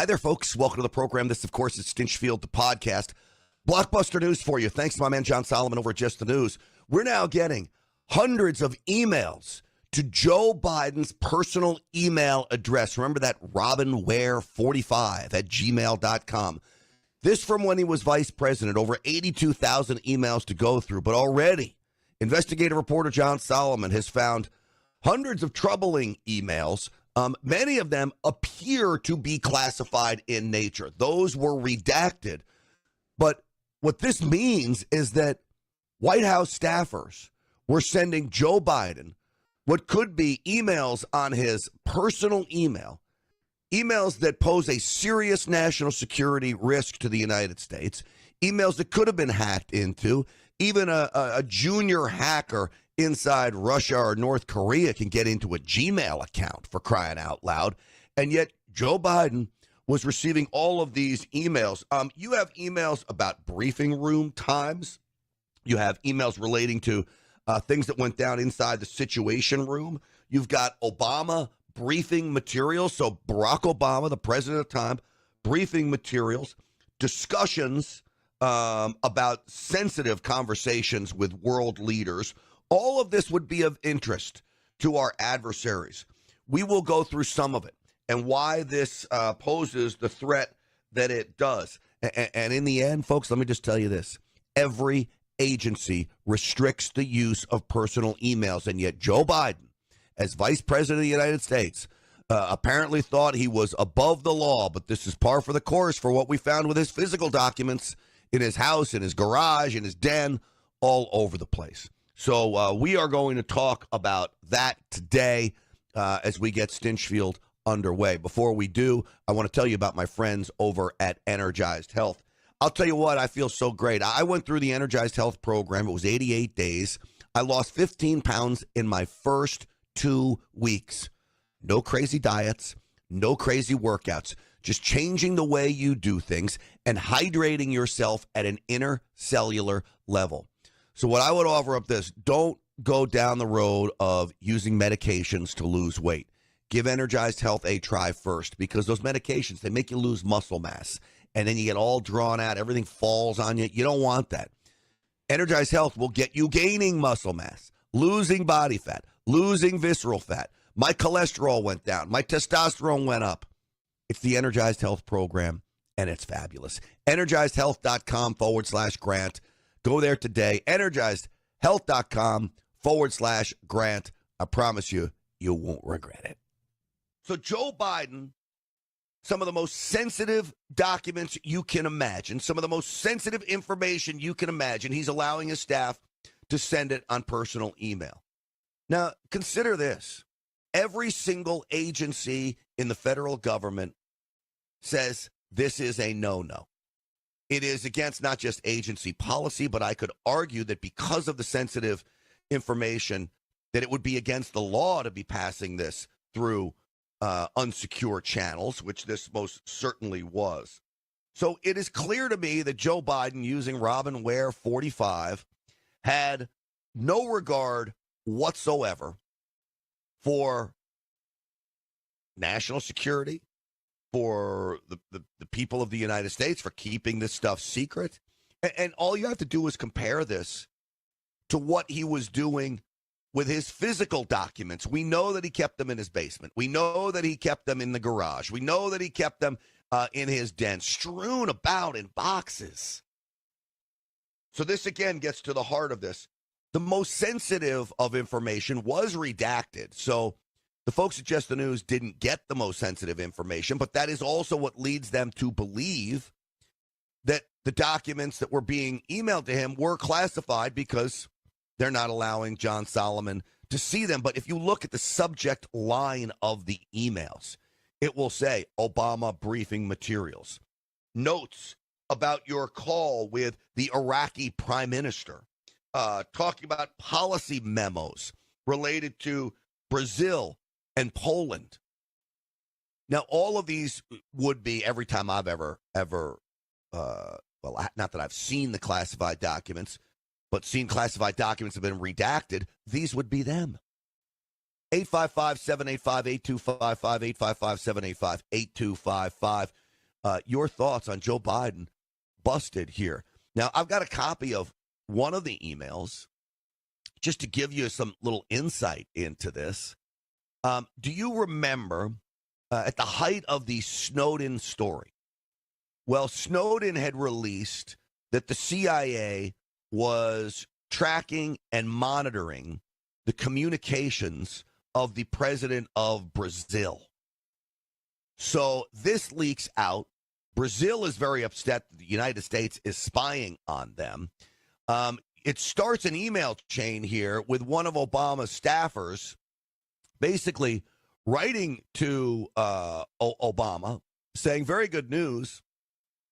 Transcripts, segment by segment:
Hi there, folks. Welcome to the program. This, of course, is Stinchfield, the podcast. Blockbuster news for you. Thanks to my man John Solomon over at Just the News. We're now getting hundreds of emails to Joe Biden's personal email address. Remember that robinware45@gmail.com. This from when he was vice president. Over 82,000 emails to go through. But already, investigative reporter John Solomon has found hundreds of troubling emails. Many of them appear to be classified in nature. Those were redacted. But what this means is that White House staffers were sending Joe Biden what could be emails on his personal emails that pose a serious national security risk to the United States, emails that could have been hacked into. Even a junior hacker inside Russia or North Korea can get into a Gmail account, for crying out loud. And yet Joe Biden was receiving all of these emails. You have emails about briefing room times. You have emails relating to things that went down inside the Situation Room. You've got Obama briefing materials. So Barack Obama, the president at the time, briefing materials, discussions about sensitive conversations with world leaders. All of this would be of interest to our adversaries. We will go through some of it and why this poses the threat that it does. And in the end, folks, let me just tell you this. Every agency restricts the use of personal emails, and yet Joe Biden, as vice president of the United States, apparently thought he was above the law, but this is par for the course for what we found with his physical documents in his house, in his garage, in his den, all over the place. So we are going to talk about that today as we get Stinchfield underway. Before we do, I want to tell you about my friends over at Energized Health. I'll tell you what, I feel so great. I went through the Energized Health program. It was 88 days. I lost 15 pounds in my first 2 weeks. No crazy diets, no crazy workouts, just changing the way you do things and hydrating yourself at an intercellular level. So what I would offer up this, don't go down the road of using medications to lose weight. Give Energized Health a try first, because those medications, they make you lose muscle mass. And then you get all drawn out. Everything falls on you. You don't want that. Energized Health will get you gaining muscle mass, losing body fat, losing visceral fat. My cholesterol went down. My testosterone went up. It's the Energized Health program, and it's fabulous. EnergizedHealth.com/Grant. Go there today. EnergizedHealth.com/Grant. I promise you, you won't regret it. So Joe Biden, some of the most sensitive documents you can imagine, some of the most sensitive information you can imagine, he's allowing his staff to send it on personal email. Now, consider this. Every single agency in the federal government says this is a no-no. It is against not just agency policy, but I could argue that because of the sensitive information, that it would be against the law to be passing this through unsecure channels, which this most certainly was. So it is clear to me that Joe Biden, using robinware45, had no regard whatsoever for national security, for the people of the United States, for keeping this stuff secret. And all you have to do is compare this to what he was doing with his physical documents. We know that he kept them in his basement. We know that he kept them in the garage. We know that he kept them in his den, strewn about in boxes. So this, again, gets to the heart of this. The most sensitive of information was redacted. So the folks at Just the News didn't get the most sensitive information, but that is also what leads them to believe that the documents that were being emailed to him were classified because they're not allowing John Solomon to see them. But if you look at the subject line of the emails, it will say Obama briefing materials, notes about your call with the Iraqi prime minister, talking about policy memos related to Brazil and Poland. Now, all of these would be, every time I've ever, well, not that I've seen the classified documents, but seen classified documents have been redacted, these would be them. 855-785-8255, 855-785-8255. your thoughts on Joe Biden busted here. Now, I've got a copy of one of the emails just to give you some little insight into this. Do you remember at the height of the Snowden story? Well, Snowden had released that the CIA was tracking and monitoring the communications of the president of Brazil. So this leaks out. Brazil is very upset that the United States is spying on them. It starts an email chain here with one of Obama's staffers basically writing to Obama saying, very good news.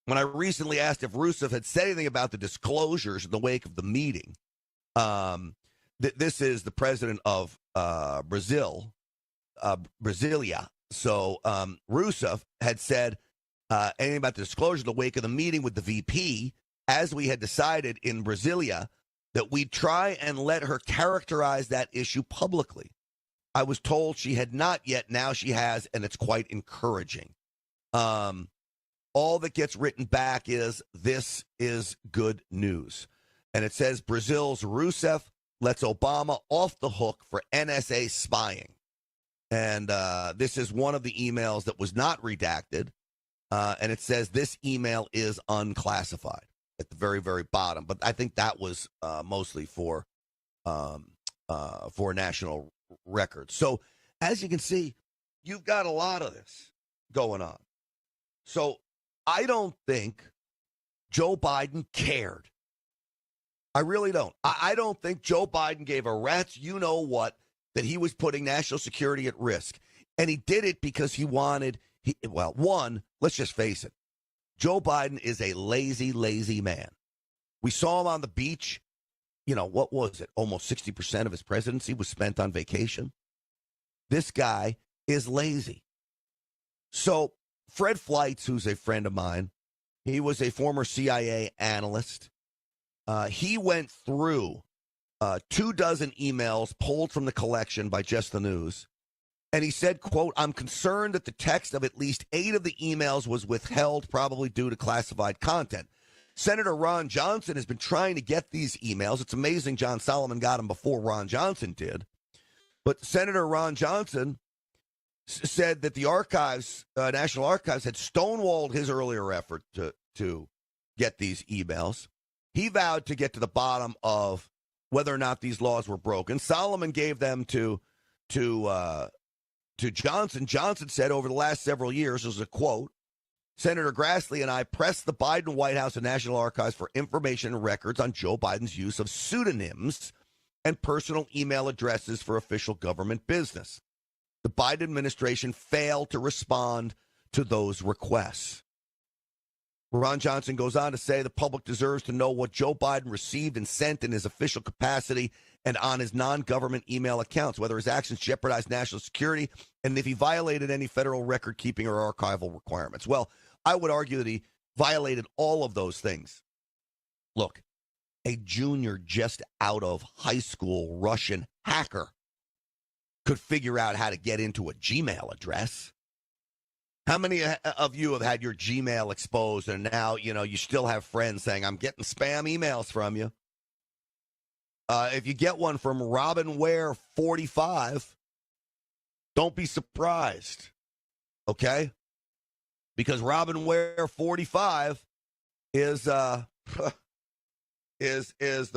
When I recently asked if Rousseff had said anything about the disclosures in the wake of the meeting, this is the president of Brazil, Brasilia. So Rousseff had said anything about the disclosure in the wake of the meeting with the VP, as we had decided in Brasilia, that we'd try and let her characterize that issue publicly. I was told she had not yet. Now she has, and it's quite encouraging. All that gets written back is, this is good news. And it says Brazil's Rousseff lets Obama off the hook for NSA spying. And this is one of the emails that was not redacted. And it says this email is unclassified at the very, very bottom. But I think that was mostly for national records. So as you can see, you've got a lot of this going on. So I don't think Joe Biden cared. I really don't. I don't think Joe Biden gave a rat's you-know-what that he was putting national security at risk. And he did it because he wanted, one, let's just face it. Joe Biden is a lazy, lazy man. We saw him on the beach. You know, what was it? Almost 60% of his presidency was spent on vacation. This guy is lazy. So Fred Fleitz, who's a friend of mine, he was a former CIA analyst. He went through 24 emails pulled from the collection by Just the News. And he said, quote, I'm concerned that the text of at least 8 of the emails was withheld, probably due to classified content. Senator Ron Johnson has been trying to get these emails. It's amazing John Solomon got them before Ron Johnson did. But Senator Ron Johnson said that the archives, National Archives, had stonewalled his earlier effort to get these emails. He vowed to get to the bottom of whether or not these laws were broken. Solomon gave them to Johnson. Johnson said over the last several years, this is a quote, Senator Grassley and I pressed the Biden White House and National Archives for information and records on Joe Biden's use of pseudonyms and personal email addresses for official government business. The Biden administration failed to respond to those requests. Ron Johnson goes on to say the public deserves to know what Joe Biden received and sent in his official capacity and on his non-government email accounts, whether his actions jeopardized national security and if he violated any federal record-keeping or archival requirements. Well, I would argue that he violated all of those things. Look, a junior just out of high school Russian hacker could figure out how to get into a Gmail address. How many of you have had your Gmail exposed and now, you still have friends saying, I'm getting spam emails from you? If you get one from RobinWare45, don't be surprised, okay? Because RobinWare45 is the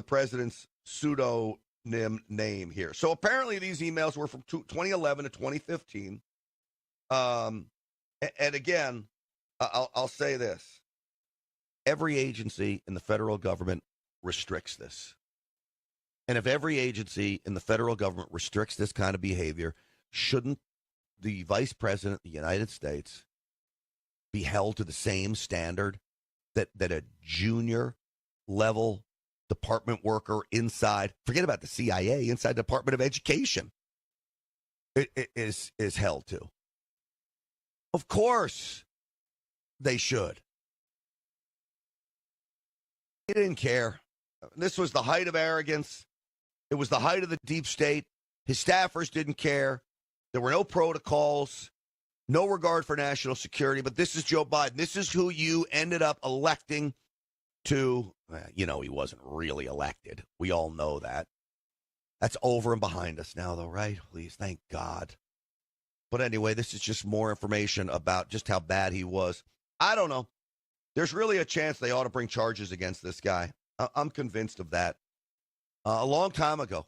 president's pseudonym name here. So apparently these emails were from 2011 to 2015. And again, I'll say this. Every agency in the federal government restricts this. And if every agency in the federal government restricts this kind of behavior, shouldn't the vice president of the United States be held to the same standard that a junior level department worker inside, forget about the CIA, inside the Department of Education is held to? Of course they should. He didn't care. This was the height of arrogance. It was the height of the deep state. His staffers didn't care. There were no protocols. No regard for national security, but this is Joe Biden. This is who you ended up electing to, he wasn't really elected. We all know that. That's over and behind us now, though, right? Please, thank God. But anyway, this is just more information about just how bad he was. I don't know. There's really a chance they ought to bring charges against this guy. I'm convinced of that. A long time ago,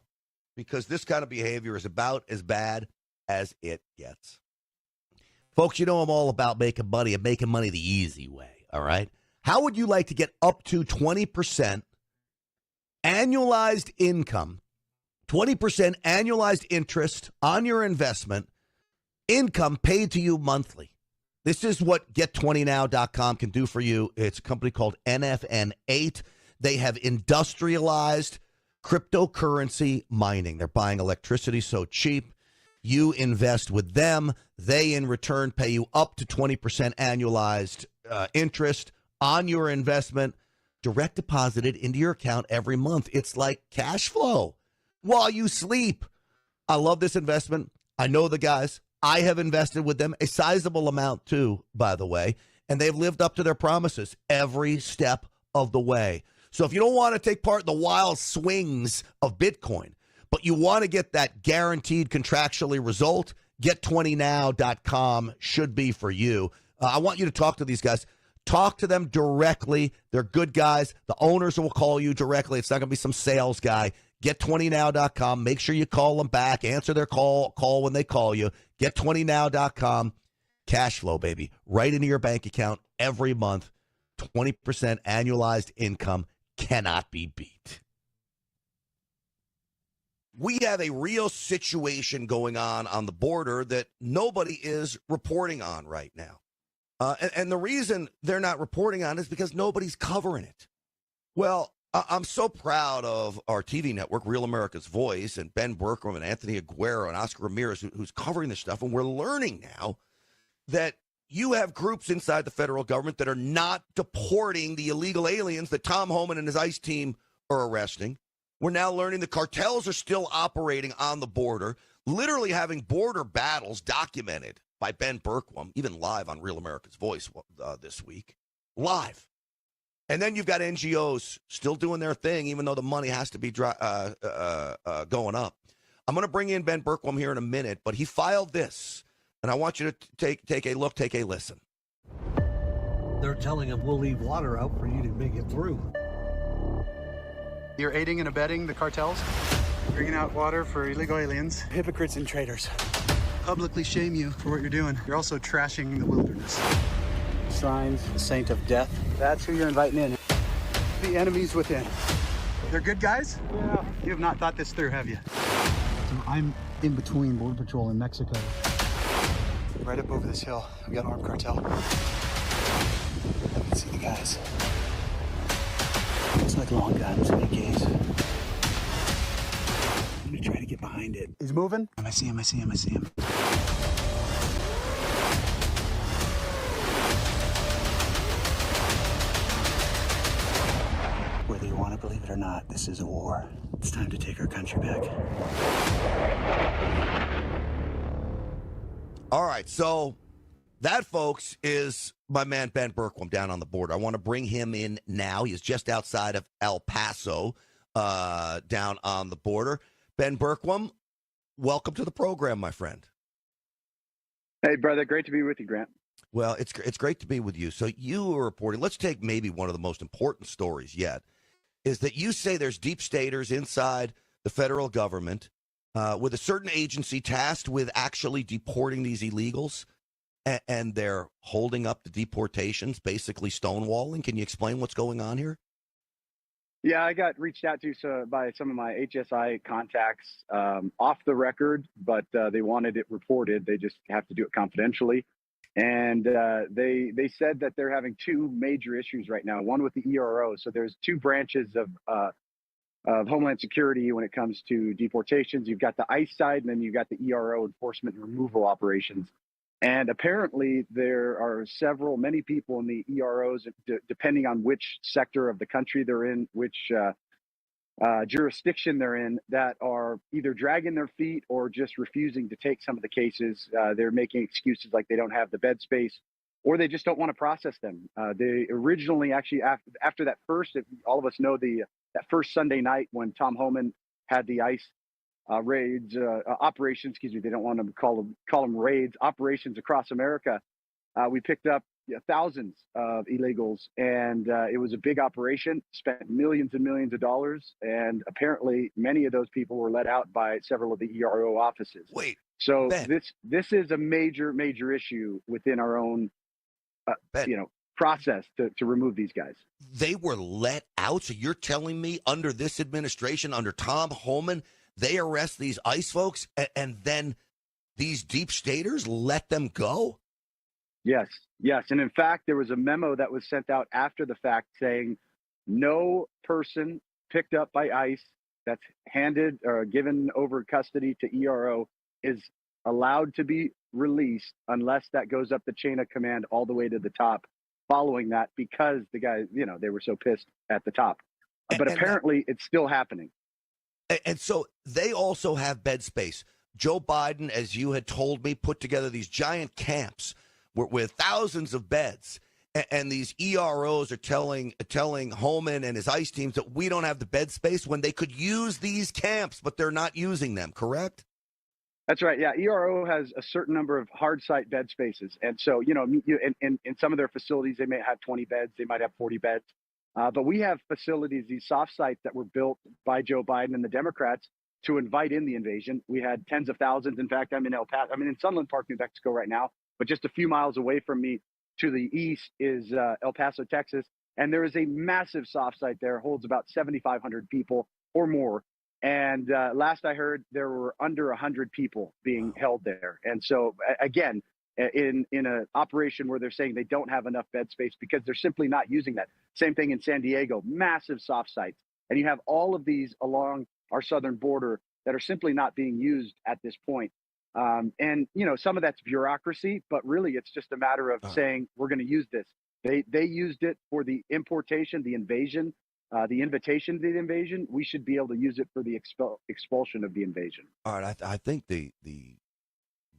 because this kind of behavior is about as bad as it gets. Folks, I'm all about making money and making money the easy way, all right? How would you like to get up to 20% annualized income, 20% annualized interest on your investment, income paid to you monthly? This is what Get20Now.com can do for you. It's a company called NFN8. They have industrialized cryptocurrency mining. They're buying electricity so cheap. You invest with them. They, in return, pay you up to 20% annualized interest on your investment, direct deposited into your account every month. It's like cash flow while you sleep. I love this investment. I know the guys. I have invested with them, a sizable amount too, by the way, and they've lived up to their promises every step of the way. So if you don't want to take part in the wild swings of Bitcoin, but you want to get that guaranteed contractually result, Get20Now.com should be for you. I want you to talk to these guys. Talk to them directly. They're good guys. The owners will call you directly. It's not going to be some sales guy. Get20Now.com. Make sure you call them back. Answer their call when they call you. Get20Now.com. Cash flow, baby. Right into your bank account every month. 20% annualized income cannot be beat. We have a real situation going on the border that nobody is reporting on right now. And the reason they're not reporting on it is because nobody's covering it. Well, I'm so proud of our TV network, Real America's Voice, and Ben Bergquam and Anthony Aguero and Oscar Ramirez, who's covering this stuff. And we're learning now that you have groups inside the federal government that are not deporting the illegal aliens that Tom Homan and his ICE team are arresting. We're now learning the cartels are still operating on the border, literally having border battles documented by Ben Bergquam, even live on Real America's Voice this week. Live. And then you've got NGOs still doing their thing, even though the money has to be going up. I'm going to bring in Ben Bergquam here in a minute, but he filed this, and I want you to take a look, take a listen. They're telling him we'll leave water out for you to make it through. You're aiding and abetting the cartels, bringing out water for illegal aliens, hypocrites and traitors. Publicly shame you for what you're doing. You're also trashing the wilderness. Signs, the saint of death. That's who you're inviting in. The enemies within. They're good guys? Yeah. You have not thought this through, have you? So I'm in between Border Patrol and Mexico. Right up over this hill, we got an armed cartel. I can see the guys. It's like long guns in a gaze. I'm gonna try to get behind it. He's moving. I see him. Whether you want to believe it or not, this is a war. It's time to take our country back. All right, so that, folks, is my man Ben Bergquam down on the border. I want to bring him in now. He's just outside of El Paso, down on the border. Ben Bergquam, welcome to the program, my friend. Hey, brother. Great to be with you, Grant. Well, it's great to be with you. So you were reporting, let's take maybe one of the most important stories yet, is that you say there's deep staters inside the federal government with a certain agency tasked with actually deporting these illegals, and they're holding up the deportations, basically stonewalling. Can you explain what's going on here? Yeah, I got reached out to by some of my HSI contacts off the record, but they wanted it reported. They just have to do it confidentially. And they said that they're having two major issues right now, one with the ERO. So there's two branches of Homeland Security when it comes to deportations. You've got the ICE side, and then you've got the ERO, enforcement and removal operations. And apparently there are many people in the EROs, depending on which sector of the country they're in, which jurisdiction they're in that are either dragging their feet or just refusing to take some of the cases. They're making excuses like they don't have the bed space, or they just don't want to process them. They originally, actually, after that first, all of us know that first Sunday night when Tom Homan had the ICE raids, operations, excuse me, they don't want to call them raids, operations across America. We picked up thousands of illegals, and it was a big operation, spent millions and millions of dollars, and apparently many of those people were let out by several of the ERO offices. Wait, so Ben, this is a major issue within our own process to remove these guys. they were let out? So you're telling me under this administration, under Tom Homan, they arrest these ICE folks and then these deep staters let them go? Yes. And in fact, there was a memo that was sent out after the fact saying no person picked up by ICE that's handed or given over custody to ERO is allowed to be released unless that goes up the chain of command all the way to the top following that, because the guys, they were so pissed at the top. But apparently it's still happening. And so they also have bed space. Joe Biden, as you had told me, put together these giant camps with thousands of beds. And these EROs are telling Homan and his ICE teams that we don't have the bed space when they could use these camps, but they're not using them, correct? That's right. Yeah, ERO has a certain number of hard site bed spaces. And so, in some of their facilities, they may have 20 beds, they might have 40 beds. But we have facilities, these soft sites that were built by Joe Biden and the Democrats to invite in the invasion. We had tens of thousands. In fact, I'm in Sunland Park, New Mexico right now, but just a few miles away from me to the east is El Paso, Texas. And there is a massive soft site there, holds about 7,500 people or more. And last I heard, there were under 100 people being held there. And so, again, in an operation where they're saying they don't have enough bed space because they're simply not using that. Same thing in San Diego, massive soft sites. And you have all of these along our southern border that are simply not being used at this point. And, some of that's bureaucracy, but really it's just a matter of saying we're going to use this. They used it for the importation, the invasion, the invitation to the invasion. We should be able to use it for the expulsion of the invasion. All right, I think the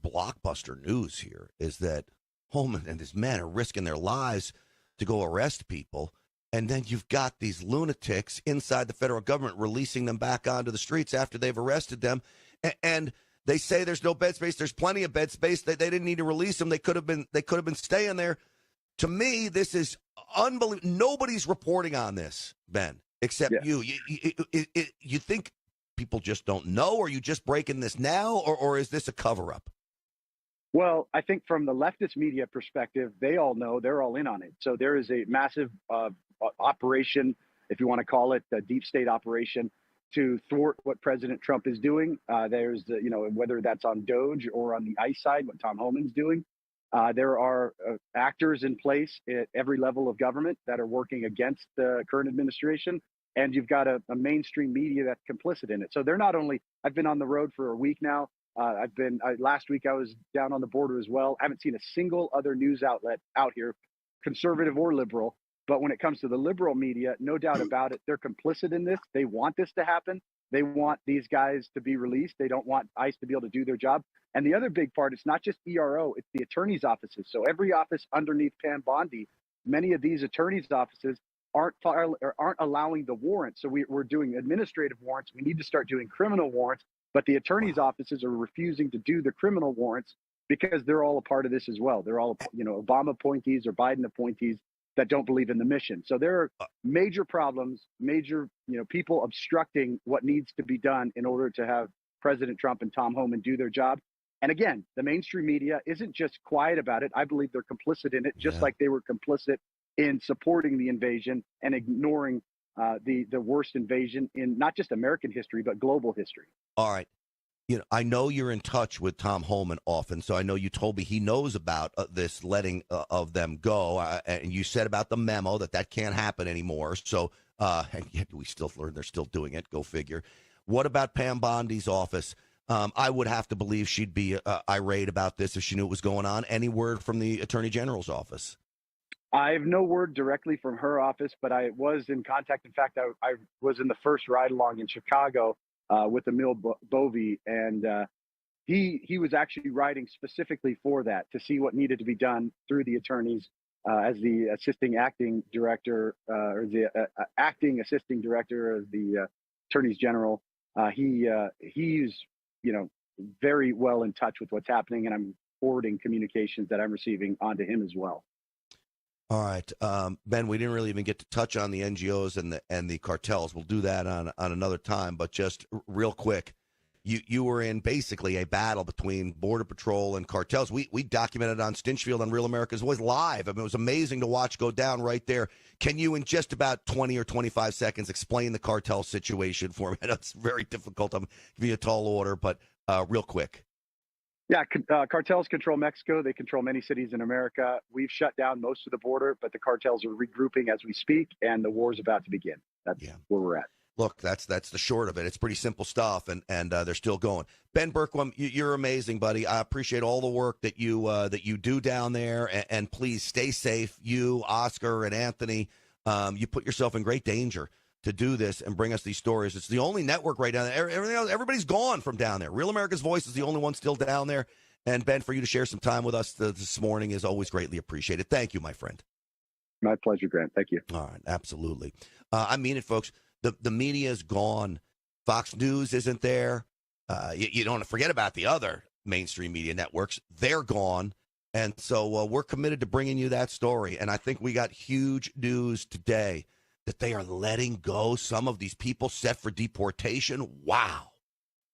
blockbuster news here is that Holman and his men are risking their lives to go arrest people, and then you've got these lunatics inside the federal government releasing them back onto the streets after they've arrested them, and they say there's no bed space. There's plenty of bed space. They didn't need to release them. They could have been staying there. To me, this is unbelievable. Nobody's reporting on this, Ben, except you. You think people just don't know, or are you just breaking this now, or is this a cover-up? Well, I think from the leftist media perspective, they all know, they're all in on it. So there is a massive operation, if you want to call it, a deep state operation to thwart what President Trump is doing. There's, whether that's on Doge or on the ICE side, what Tom Homan's doing. There are actors in place at every level of government that are working against the current administration. And you've got a mainstream media that's complicit in it. So they're not only, I've been on the road for a week now. Last week I was down on the border as well. I haven't seen a single other news outlet out here, conservative or liberal. But when it comes to the liberal media, no doubt about it, they're complicit in this. They want this to happen. They want these guys to be released. They don't want ICE to be able to do their job. And the other big part, it's not just ERO, it's the attorney's offices. So every office underneath Pam Bondi, many of these attorney's offices aren't allowing the warrants. So we're doing administrative warrants. We need to start doing criminal warrants. But the attorney's offices are refusing to do the criminal warrants because they're all a part of this as well. They're all, Obama appointees or Biden appointees that don't believe in the mission. So there are major problems, people obstructing what needs to be done in order to have President Trump and Tom Homan do their job. And again, the mainstream media isn't just quiet about it. I believe they're complicit in it, just like they were complicit in supporting the invasion and ignoring the worst invasion in not just American history, but global history. All right. I know you're in touch with Tom Homan often, so I know you told me he knows about this letting of them go, and you said about the memo that can't happen anymore. So, and yet we still learn they're still doing it. Go figure. What about Pam Bondi's office? I would have to believe she'd be irate about this if she knew what was going on. Any word from the Attorney General's office? I have no word directly from her office, but I was in contact. In fact, I was in the first ride along in Chicago with Emil Bovey, and he was actually writing specifically for that to see what needed to be done through the attorneys as the assisting acting director or the acting assisting director of the attorneys general. He's very well in touch with what's happening, and I'm forwarding communications that I'm receiving onto him as well. All right, Ben, we didn't really even get to touch on the NGOs and the cartels. We'll do that on another time, but just real quick, you were in basically a battle between Border Patrol and cartels. We documented on Stinchfield on Real America's Voice live. I mean, it was amazing to watch go down right there. Can you, in just about 20 or 25 seconds, explain the cartel situation for me? It's very difficult. I'm giving you a tall order, but real quick. Yeah, cartels control Mexico. They control many cities in America. We've shut down most of the border, but the cartels are regrouping as we speak, and the war's about to begin. That's where we're at. Look, that's the short of it. It's pretty simple stuff, and they're still going. Ben Bergquam, you're amazing, buddy. I appreciate all the work that you do down there, and please stay safe. You, Oscar, and Anthony, you put yourself in great danger to do this and bring us these stories. It's the only network right down there. Everything else, everybody's gone from down there. Real America's Voice is the only one still down there. And Ben, for you to share some time with us this morning is always greatly appreciated. Thank you, my friend. My pleasure, Grant. Thank you. All right, absolutely. I mean it, folks. The media is gone. Fox News isn't there. You don't forget about the other mainstream media networks. They're gone. And so we're committed to bringing you that story. And I think we got huge news today that they are letting go some of these people set for deportation. Wow.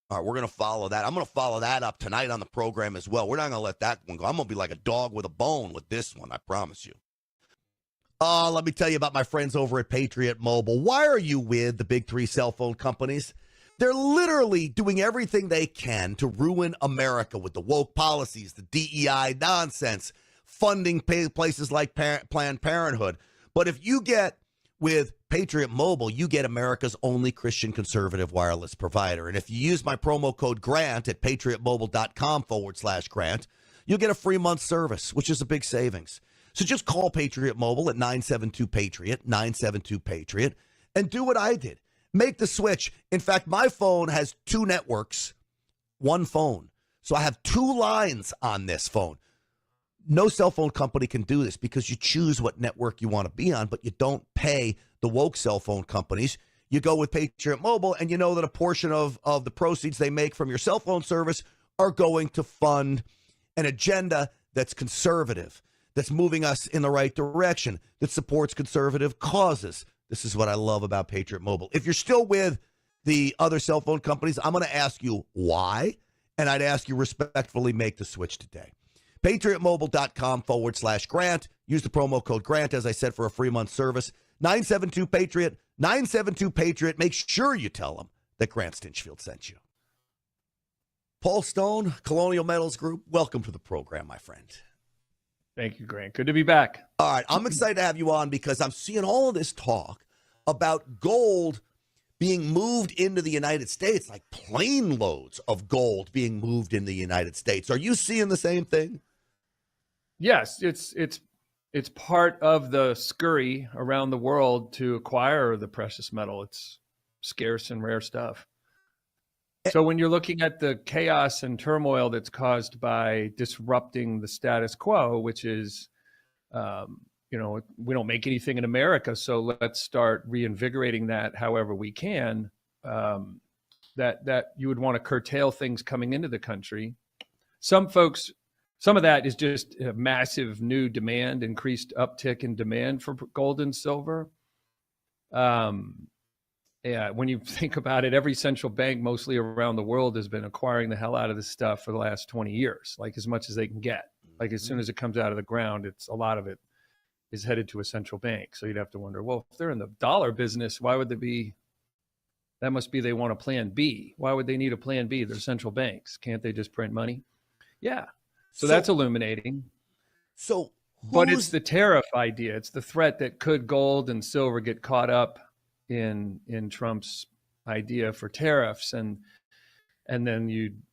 All right, we're going to follow that. I'm going to follow that up tonight on the program as well. We're not going to let that one go. I'm going to be like a dog with a bone with this one, I promise you. Let me tell you about my friends over at Patriot Mobile. Why are you with the big three cell phone companies? They're literally doing everything they can to ruin America with the woke policies, the DEI nonsense, funding places like Planned Parenthood. But if you get with Patriot Mobile, you get America's only Christian conservative wireless provider. And if you use my promo code GRANT at patriotmobile.com/Grant, you'll get a free month service, which is a big savings. So just call Patriot Mobile at 972-PATRIOT, 972-PATRIOT, and do what I did. Make the switch. In fact, my phone has two networks, one phone. So I have two lines on this phone. No cell phone company can do this because you choose what network you want to be on, but you don't pay the woke cell phone companies. You go with Patriot Mobile, and you know that a portion of the proceeds they make from your cell phone service are going to fund an agenda that's conservative, that's moving us in the right direction, that supports conservative causes. This is what I love about Patriot Mobile. If you're still with the other cell phone companies, I'm going to ask you why, and I'd ask you respectfully make the switch today. PatriotMobile.com/Grant. Use the promo code Grant, as I said, for a free month service. 972-PATRIOT, 972-PATRIOT. Make sure you tell them that Grant Stinchfield sent you. Paul Stone, Colonial Metals Group, welcome to the program, my friend. Thank you, Grant. Good to be back. All right, I'm excited to have you on because I'm seeing all of this talk about gold being moved into the United States, like plane loads of gold being moved in the United States. Are you seeing the same thing? Yes, it's part of the scurry around the world to acquire the precious metal. It's scarce and rare stuff. So when you're looking at the chaos and turmoil that's caused by disrupting the status quo, which is, we don't make anything in America, so let's start reinvigorating that however we can, that you would want to curtail things coming into the country. Some of that is just a massive new demand, increased uptick in demand for gold and silver. When you think about it, every central bank mostly around the world has been acquiring the hell out of this stuff for the last 20 years, like as much as they can get. Like as soon as it comes out of the ground, a lot of it is headed to a central bank. So you'd have to wonder, well, if they're in the dollar business, why would they be? That must be they want a plan B. Why would they need a plan B? They're central banks. Can't they just print money? Yeah. So that's illuminating. But it's the tariff idea. It's the threat that could gold and silver get caught up in Trump's idea for tariffs, and then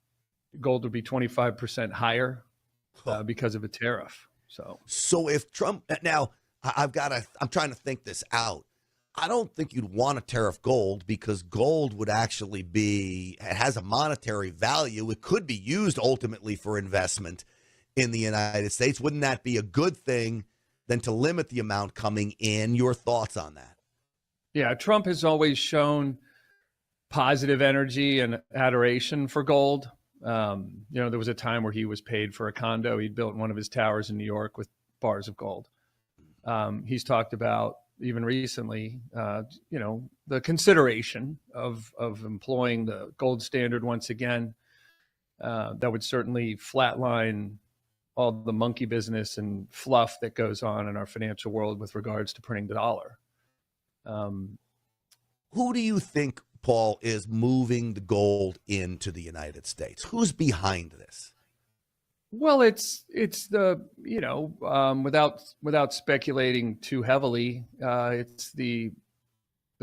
gold would be 25% higher because of a tariff. So if Trump now, I'm trying to think this out. I don't think you'd want to tariff gold because gold would actually it has a monetary value. It could be used ultimately for investment in the United States. Wouldn't that be a good thing than to limit the amount coming in? Your thoughts on that? Yeah, Trump has always shown positive energy and adoration for gold. There was a time where he was paid for a condo he'd built in one of his towers in New York with bars of gold. He's talked about even recently, the consideration of employing the gold standard once again. That would certainly flatline all the monkey business and fluff that goes on in our financial world with regards to printing the dollar. Who do you think, Paul, is moving the gold into the United States? Who's behind this? Well, it's the, without speculating too heavily, it's the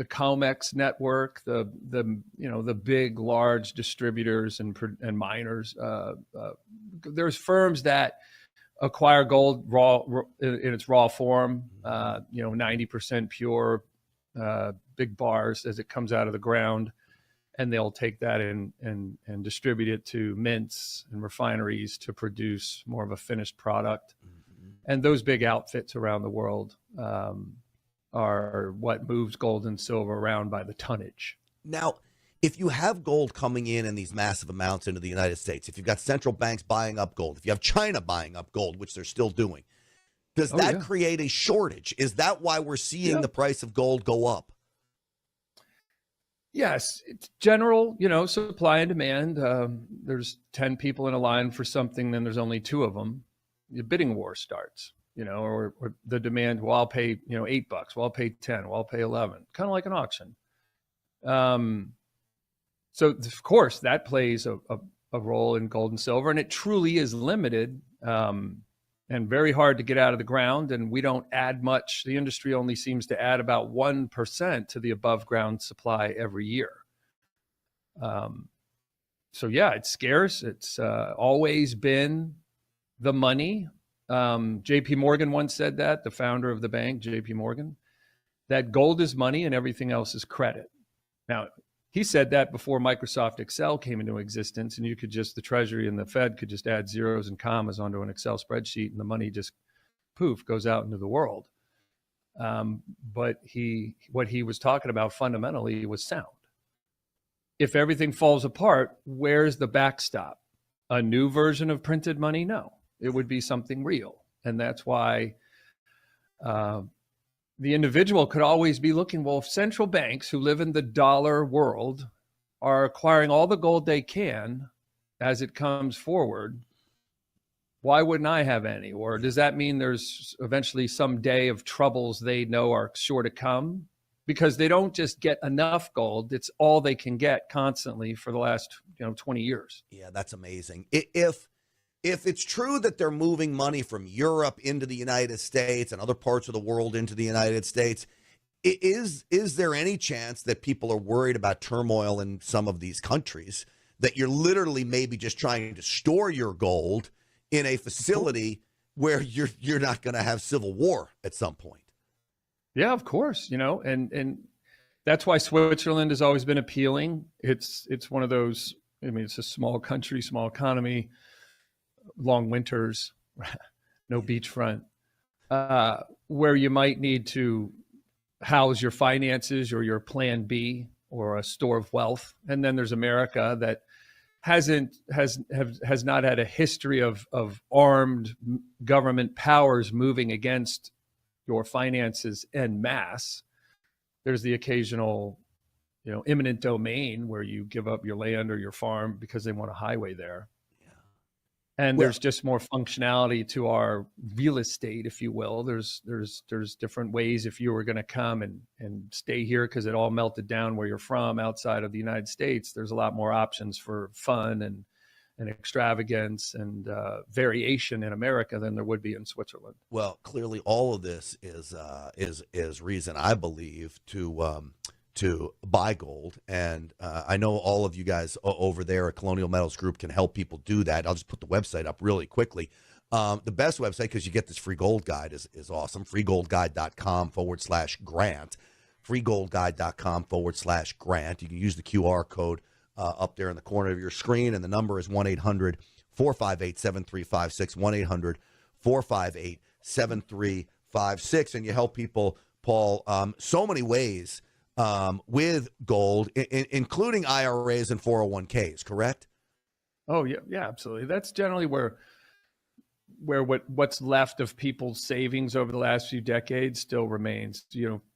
COMEX network, the big, large distributors and miners. There's firms that acquire gold in its raw form, 90% pure, big bars as it comes out of the ground, and they'll take that and distribute it to mints and refineries to produce more of a finished product. Mm-hmm. And those big outfits around the world are what moves gold and silver around by the tonnage. Now, if you have gold coming in these massive amounts into the United States, if you've got central banks buying up gold, if you have China buying up gold, which they're still doing, does that create a shortage? Is that why we're seeing the price of gold go up? Yes, it's general, supply and demand. There's 10 people in a line for something, then there's only 2 of them. The bidding war starts, or the demand, well, I'll pay, $8, well, I'll pay 10, well, I'll pay 11, kind of like an auction. So of course that plays a role in gold and silver, and it truly is limited and very hard to get out of the ground. And we don't add much. The industry only seems to add about 1% to the above ground supply every year. It's scarce. It's always been the money. JP Morgan once said that, the founder of the bank, JP Morgan, that gold is money and everything else is credit. Now, he said that before Microsoft Excel came into existence, and the Treasury and the Fed could just add zeros and commas onto an Excel spreadsheet, and the money just, poof, goes out into the world. But what he was talking about fundamentally was sound. If everything falls apart, where's the backstop? A new version of printed money? No, it would be something real. And that's why the individual could always be looking, well, if central banks who live in the dollar world are acquiring all the gold they can as it comes forward, why wouldn't I have any? Or does that mean there's eventually some day of troubles they know are sure to come? Because they don't just get enough gold, it's all they can get constantly for the last 20 years. Yeah, that's amazing. If it's true that they're moving money from Europe into the United States and other parts of the world into the United States, is there any chance that people are worried about turmoil in some of these countries, that you're literally maybe just trying to store your gold in a facility where you're not going to have civil war at some point? Yeah, of course, and that's why Switzerland has always been appealing. It's one of those, it's a small country, small economy, long winters, no beachfront, where you might need to house your finances or your plan B or a store of wealth. And then there's America that has not had a history of armed government powers moving against your finances en masse. There's the occasional, eminent domain where you give up your land or your farm because they want a highway there. And there's just more functionality to our real estate, if you will. There's different ways if you were going to come and stay here because it all melted down where you're from outside of the United States. There's a lot more options for fun and extravagance and variation in America than there would be in Switzerland. Well, clearly all of this is reason, I believe, to buy gold. And I know all of you guys over there at Colonial Metals Group can help people do that. I'll just put the website up really quickly. The best website, because you get this free gold guide, is awesome. freegoldguide.com/grant. freegoldguide.com/grant. You can use the QR code up there in the corner of your screen, and the number is 1-800-458-7356, 1-800-458-7356, and you help people, Paul, so many ways with gold, including IRAs and 401ks, correct? Oh, yeah, absolutely. That's generally where what's left of people's savings over the last few decades still remains.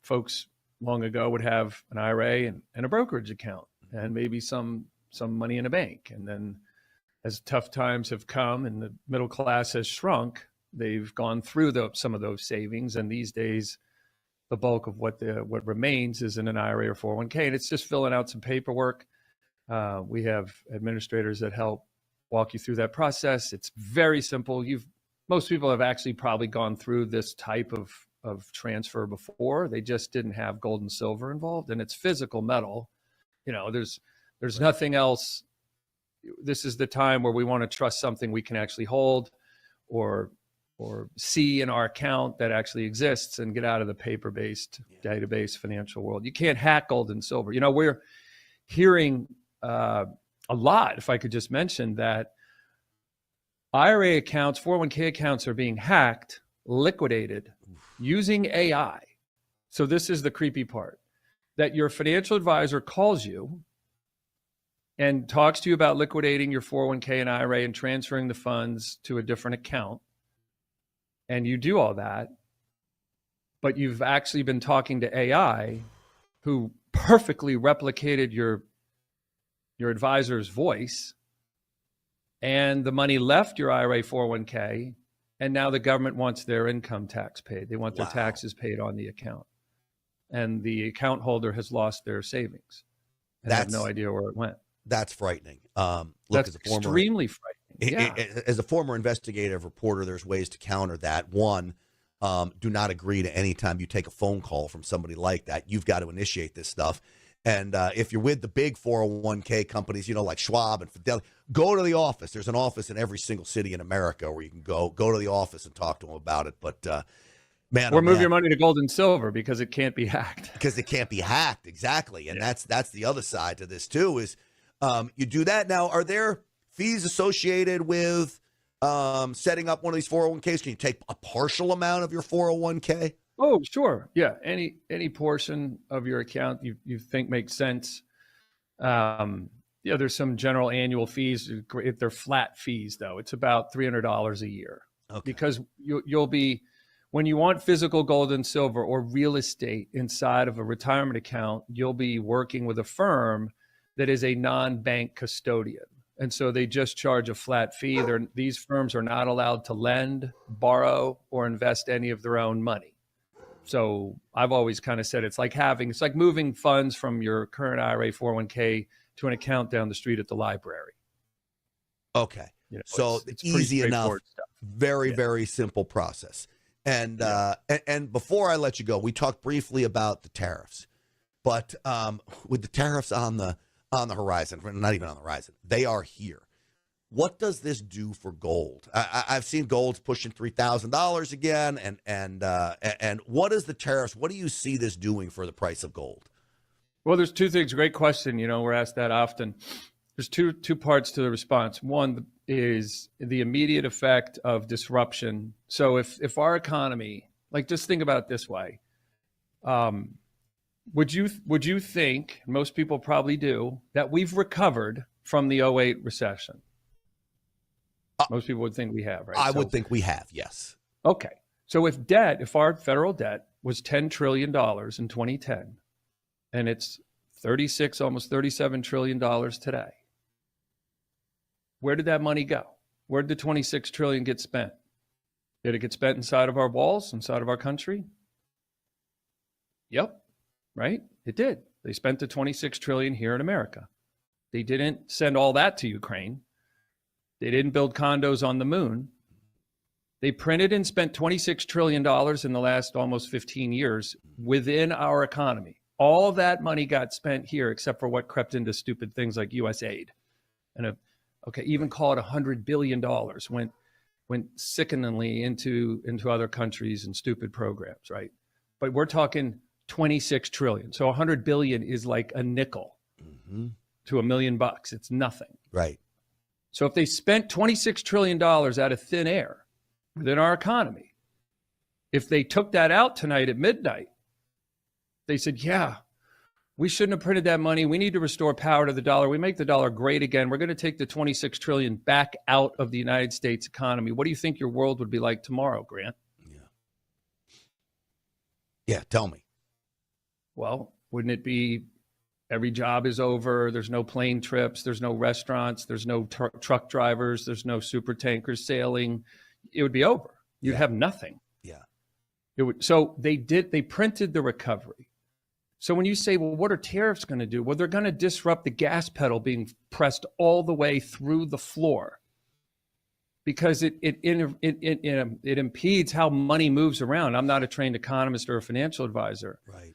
Folks long ago would have an IRA and a brokerage account and maybe some money in a bank. And then as tough times have come and the middle class has shrunk, they've gone through some of those savings. And these days, the bulk of what remains is in an IRA or 401k. And it's just filling out some paperwork. We have administrators that help walk you through that process. It's very simple. Most people have actually probably gone through this type of transfer before. They just didn't have gold and silver involved, and it's physical metal. There's nothing else. This is the time where we want to trust something we can actually hold or see in our account that actually exists and get out of the paper-based database financial world. You can't hack gold and silver. We're hearing a lot, if I could just mention that IRA accounts, 401k accounts are being hacked, liquidated using AI. So this is the creepy part, that your financial advisor calls you and talks to you about liquidating your 401k and IRA and transferring the funds to a different account. And you do all that, but you've actually been talking to AI who perfectly replicated your advisor's voice, and the money left your IRA 401k, and now the government wants their income tax paid. They want their taxes paid on the account. And the account holder has lost their savings and have no idea where it went. That's frightening. That's extremely frightening. Yeah. As a former investigative reporter, there's ways to counter that. One, do not agree to any time you take a phone call from somebody like that. You've got to initiate this stuff. And if you're with the big 401k companies, like Schwab and Fidelity, go to the office. There's an office in every single city in America where you can go to the office and talk to them about it. But man, or move your money to gold and silver because it can't be hacked. Because it can't be hacked, exactly. And that's the other side to this too. Is you do that now? Are there fees associated with setting up one of these 401ks? Can you take a partial amount of your 401k? Oh, sure. Yeah. Any portion of your account you think makes sense. There's some general annual fees. They're flat fees, though. It's about $300 a year. Okay. Because you'll be, when you want physical gold and silver or real estate inside of a retirement account, you'll be working with a firm that is a non-bank custodian. And so they just charge a flat fee. These firms are not allowed to lend, borrow, or invest any of their own money. So I've always kind of said it's like moving funds from your current IRA 401k to an account down the street at the library. Okay. So it's easy enough. Very, very simple process. And and before I let you go, we talked briefly about the tariffs, but with the tariffs on the horizon, not even on the horizon, they are here. What does this do for gold? I've seen gold's pushing $3,000 again, and what is the tariffs? What do you see this doing for the price of gold? Well, there's two things. Great question. We're asked that often. There's two parts to the response. One is the immediate effect of disruption. So if our economy, just think about it this way, would you think, most people probably do, that we've recovered from the 2008 recession? Most people would think we have, right? I would think we have, yes. Okay. So if our federal debt was $10 trillion in 2010, and it's almost $37 trillion today, where did that money go? Where did the $26 trillion get spent? Did it get spent inside of our walls, inside of our country? Yep. Right? It did. They spent the $26 trillion here in America. They didn't send all that to Ukraine. They didn't build condos on the moon. They printed and spent $26 trillion in the last almost 15 years within our economy. All of that money got spent here, except for what crept into stupid things like U.S. aid. And even call it $100 billion went went sickeningly into other countries and stupid programs, right? But we're talking 26 trillion. So 100 billion is like a nickel to $1 million. It's nothing. Right. So if they spent $26 trillion out of thin air within our economy, if they took that out tonight at midnight, they said, yeah, we shouldn't have printed that money. We need to restore power to the dollar. We make the dollar great again. We're going to take the 26 trillion back out of the United States economy. What do you think your world would be like tomorrow, Grant? Yeah, tell me. Well, wouldn't it be every job is over? There's no plane trips. There's no restaurants. There's no truck drivers. There's no super tankers sailing. It would be over. You'd have nothing. Yeah. It would. So they printed the recovery. So when you say, well, what are tariffs going to do? Well, they're going to disrupt the gas pedal being pressed all the way through the floor, because it impedes how money moves around. I'm not a trained economist or a financial advisor. Right.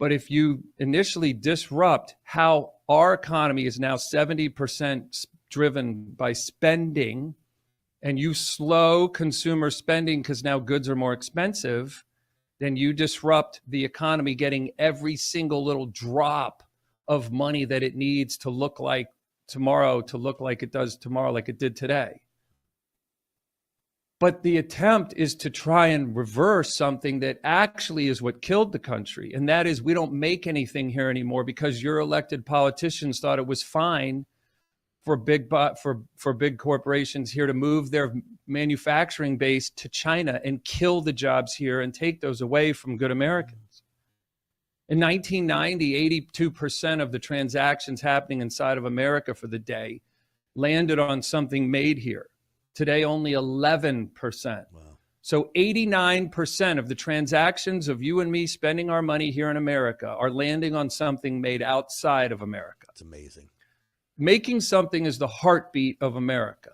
But if you initially disrupt how our economy is now 70% driven by spending, and you slow consumer spending because now goods are more expensive, then you disrupt the economy getting every single little drop of money that it needs to look like tomorrow, to look like it does tomorrow, like it did today. But the attempt is to try and reverse something that actually is what killed the country. And that is, we don't make anything here anymore because your elected politicians thought it was fine for big corporations here to move their manufacturing base to China and kill the jobs here and take those away from good Americans. In 1990, 82% of the transactions happening inside of America for the day landed on something made here. Today, only 11%. Wow. So 89% of the transactions of you and me spending our money here in America are landing on something made outside of America. That's amazing. Making something is the heartbeat of America.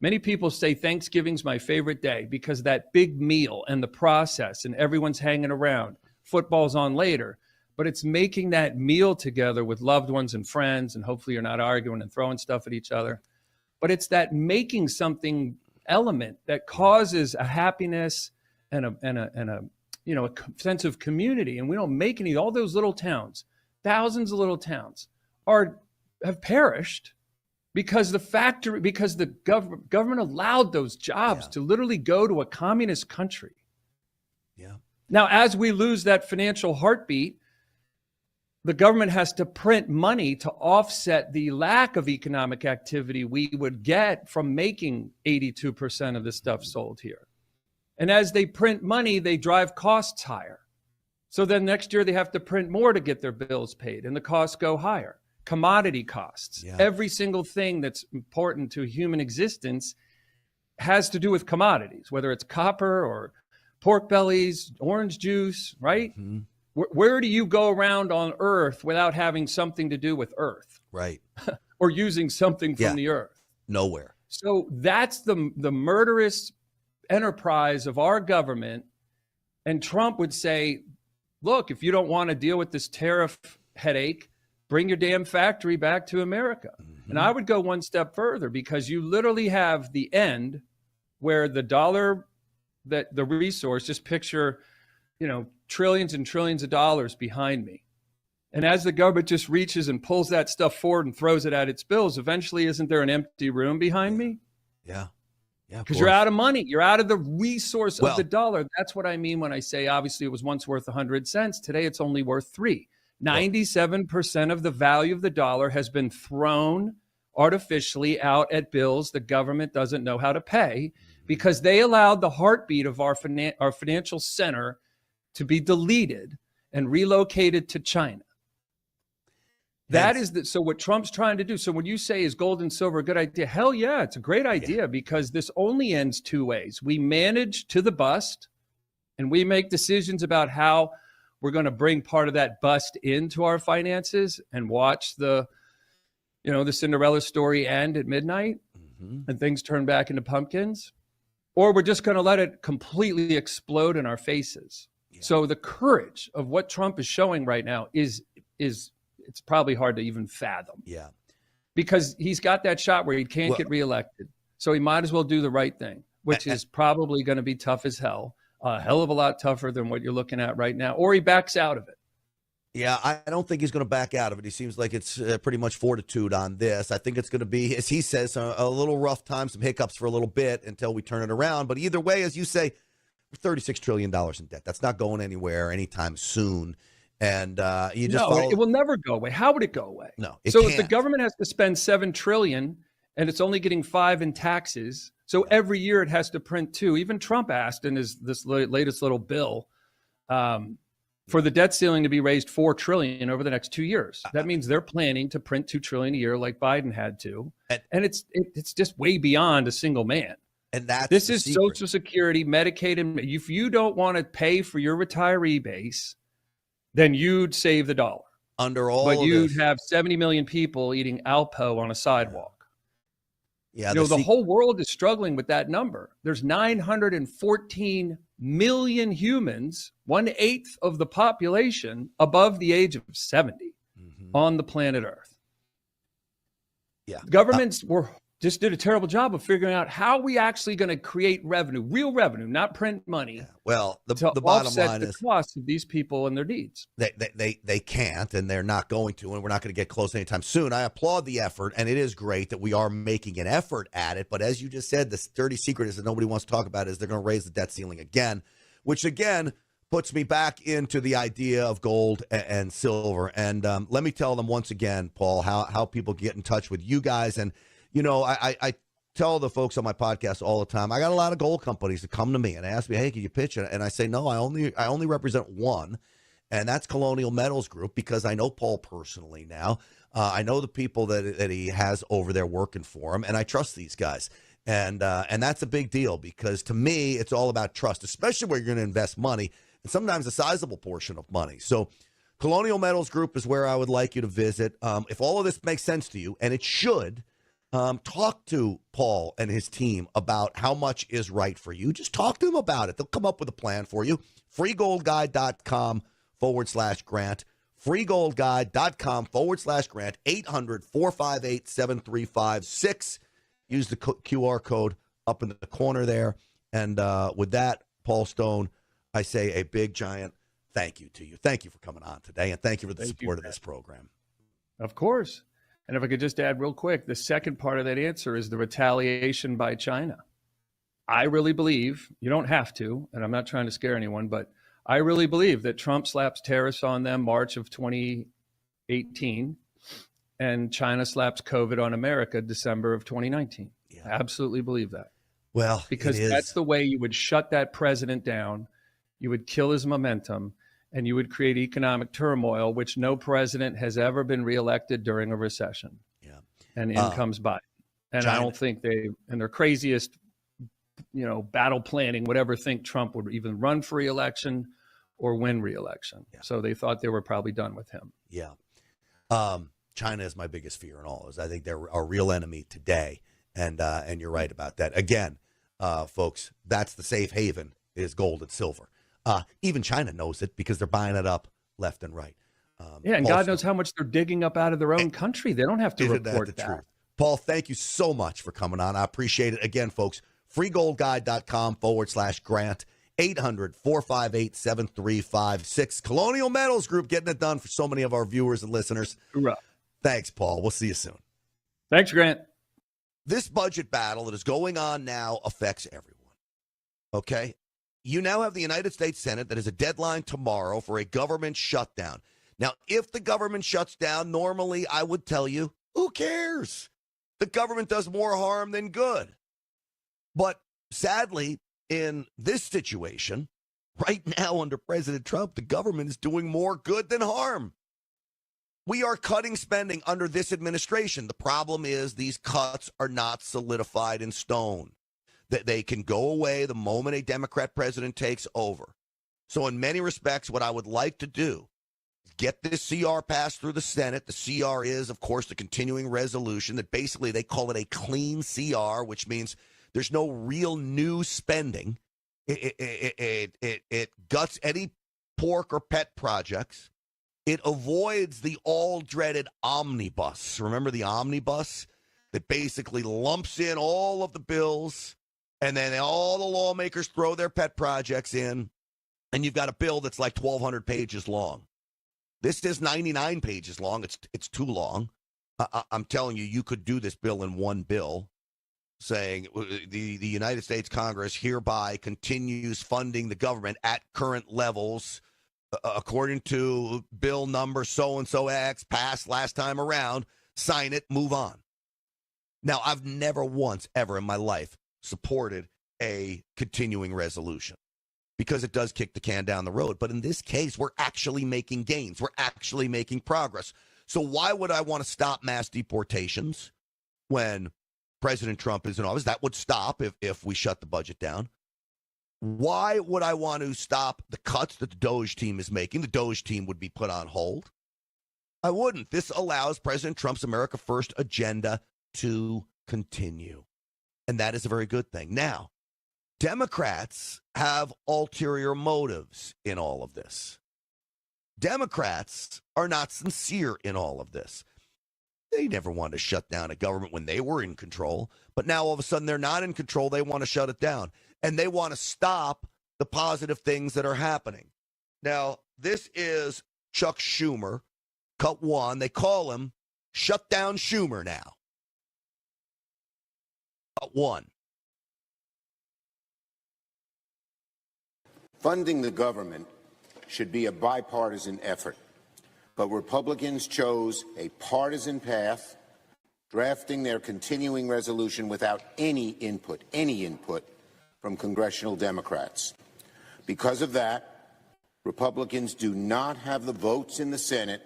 Many people say Thanksgiving's my favorite day because that big meal and the process and everyone's hanging around. Football's on later, but it's making that meal together with loved ones and friends, and hopefully you're not arguing and throwing stuff at each other. But it's that making something element that causes a happiness and a sense of community. And we don't make any. All those little towns, thousands of little towns, have perished because the government allowed those jobs to literally go to a communist country. Yeah. Now, as we lose that financial heartbeat, the government has to print money to offset the lack of economic activity we would get from making 82% of the stuff sold here. And as they print money, they drive costs higher. So then next year they have to print more to get their bills paid, and the costs go higher. Commodity costs. Yeah. Every single thing that's important to human existence has to do with commodities, whether it's copper or pork bellies, orange juice, right? Mm-hmm. Where do you go around on Earth without having something to do with Earth? Right. Or using something from the Earth? Nowhere. So that's the murderous enterprise of our government. And Trump would say, look, if you don't want to deal with this tariff headache, bring your damn factory back to America. Mm-hmm. And I would go one step further, because you literally have the end where the dollar, that the resource, just picture, trillions and trillions of dollars behind me. And as the government just reaches and pulls that stuff forward and throws it at its bills, eventually isn't there an empty room behind me? Yeah. Yeah. Because you're out of money. You're out of the resource of the dollar. That's what I mean when I say, obviously, it was once worth 100 cents. Today, it's only worth 3. 97% of the value of the dollar has been thrown artificially out at bills the government doesn't know how to pay, because they allowed the heartbeat of our financial center to be deleted and relocated to China. So what Trump's trying to do. So when you say, is gold and silver a good idea? Hell yeah, it's a great idea, because this only ends two ways. We manage to the bust, and we make decisions about how we're going to bring part of that bust into our finances and watch the Cinderella story end at midnight and things turn back into pumpkins, or we're just going to let it completely explode in our faces. Yeah. So the courage of what Trump is showing right now is it's probably hard to even fathom. Yeah. Because he's got that shot where he can't get reelected. So he might as well do the right thing. which is probably going to be tough as hell, a hell of a lot tougher than what you're looking at right now, or he backs out of it. Yeah, I don't think he's going to back out of it. He seems like it's pretty much fortitude on this. I think it's going to be, as he says, a little rough time, some hiccups for a little bit until we turn it around. But either way, as you say, $36 trillion in debt. That's not going anywhere anytime soon. And you just it will never go away. How would it go away? No, so if the government has to spend $7 trillion and it's only getting $5 trillion in taxes, so every year it has to print $2 trillion. Even Trump asked in this latest little bill for the debt ceiling to be raised $4 trillion over the next 2 years. That means they're planning to print $2 trillion a year like Biden had to, and it's just way beyond a single man. And this is secret. Social Security, Medicaid, and if you don't want to pay for your retiree base, then you'd save the dollar. But you'd have 70 million people eating Alpo on a sidewalk. Yeah, the whole world is struggling with that number. There's 914 million humans, 1/8 of the population above the age of 70 on the planet Earth. Yeah, governments just did a terrible job of figuring out how we actually going to create revenue, real revenue, not print money. Well, the bottom line is the cost of these people and their needs. They can't, and they're not going to, and we're not going to get close anytime soon. I applaud the effort, and it is great that we are making an effort at it. But as you just said, the dirty secret is that nobody wants to talk about is they're going to raise the debt ceiling again, which again puts me back into the idea of gold and silver. And let me tell them once again, Paul, how people get in touch with you guys. And I tell the folks on my podcast all the time, I got a lot of gold companies that come to me and ask me, hey, can you pitch it? And I say, no, I only represent one, and that's Colonial Metals Group, because I know Paul personally now. I know the people that he has over there working for him, and I trust these guys. And that's a big deal, because to me, it's all about trust, especially where you're going to invest money, and sometimes a sizable portion of money. So Colonial Metals Group is where I would like you to visit. If all of this makes sense to you, and it should, talk to Paul and his team about how much is right for you. Just talk to them about it. They'll come up with a plan for you. freegoldguide.com/grant. freegoldguide.com/grant. 800-458-7356. Use the QR code up in the corner there. And with that, Paul Stone, I say a big, giant thank you to you. Thank you for coming on today, and thank you for the support of this program. Of course. And if I could just add real quick, the second part of that answer is the retaliation by China. I really believe, you don't have to, and I'm not trying to scare anyone, but I really believe that Trump slaps tariffs on them March of 2018, and China slaps COVID on America December of 2019. Yeah. I absolutely believe that. Well, because that's the way you would shut that president down. You would kill his momentum, and you would create economic turmoil, which no president has ever been reelected during a recession. Yeah. And in comes Biden. And China. I don't think they, in their craziest, battle planning, would ever think Trump would even run for reelection or win reelection. Yeah. So they thought they were probably done with him. Yeah. China is my biggest fear in all this. I think they're our real enemy today. And you're right about that. Again, folks, that's the safe haven is gold and silver. Even China knows it because they're buying it up left and right. And Paul, God knows how much they're digging up out of their own country. They don't have to report that. Truth. Paul, thank you so much for coming on. I appreciate it. Again, folks, freegoldguide.com/grant. 800-458-7356. Colonial Metals Group getting it done for so many of our viewers and listeners. Hoorah. Thanks, Paul. We'll see you soon. Thanks, Grant. This budget battle that is going on now affects everyone. Okay? You now have the United States Senate that has a deadline tomorrow for a government shutdown. Now, if the government shuts down, normally I would tell you, who cares? The government does more harm than good. But sadly, in this situation, right now under President Trump, the government is doing more good than harm. We are cutting spending under this administration. The problem is these cuts are not solidified in stone. That they can go away the moment a Democrat president takes over. So in many respects, what I would like to do is get this CR passed through the Senate. The CR is, of course, the continuing resolution that basically they call it a clean CR, which means there's no real new spending. It guts any pork or pet projects. It avoids the all-dreaded omnibus. Remember the omnibus that basically lumps in all of the bills And then all the lawmakers throw their pet projects in, and you've got a bill that's like 1,200 pages long. This is 99 pages long. It's too long. I'm telling you, you could do this bill in one bill, saying the United States Congress hereby continues funding the government at current levels according to bill number so-and-so X, passed last time around. Sign it, move on. Now, I've never once ever in my life supported a continuing resolution because it does kick the can down the road. But in this case, we're actually making gains. We're actually making progress. So why would I want to stop mass deportations when President Trump is in office? That would stop if we shut the budget down. Why would I want to stop the cuts that the Doge team is making? The Doge team would be put on hold. I wouldn't. This allows President Trump's America First agenda to continue. And that is a very good thing. Now, Democrats have ulterior motives in all of this. Democrats are not sincere in all of this. They never wanted to shut down a government when they were in control, but now all of a sudden they're not in control. They want to shut it down, and they want to stop the positive things that are happening. Now, this is Chuck Schumer, cut one. They call him Shut Down Schumer now. Cut one. Funding the government should be a bipartisan effort, but Republicans chose a partisan path, drafting their continuing resolution without any input from congressional Democrats. Because of that, Republicans do not have the votes in the Senate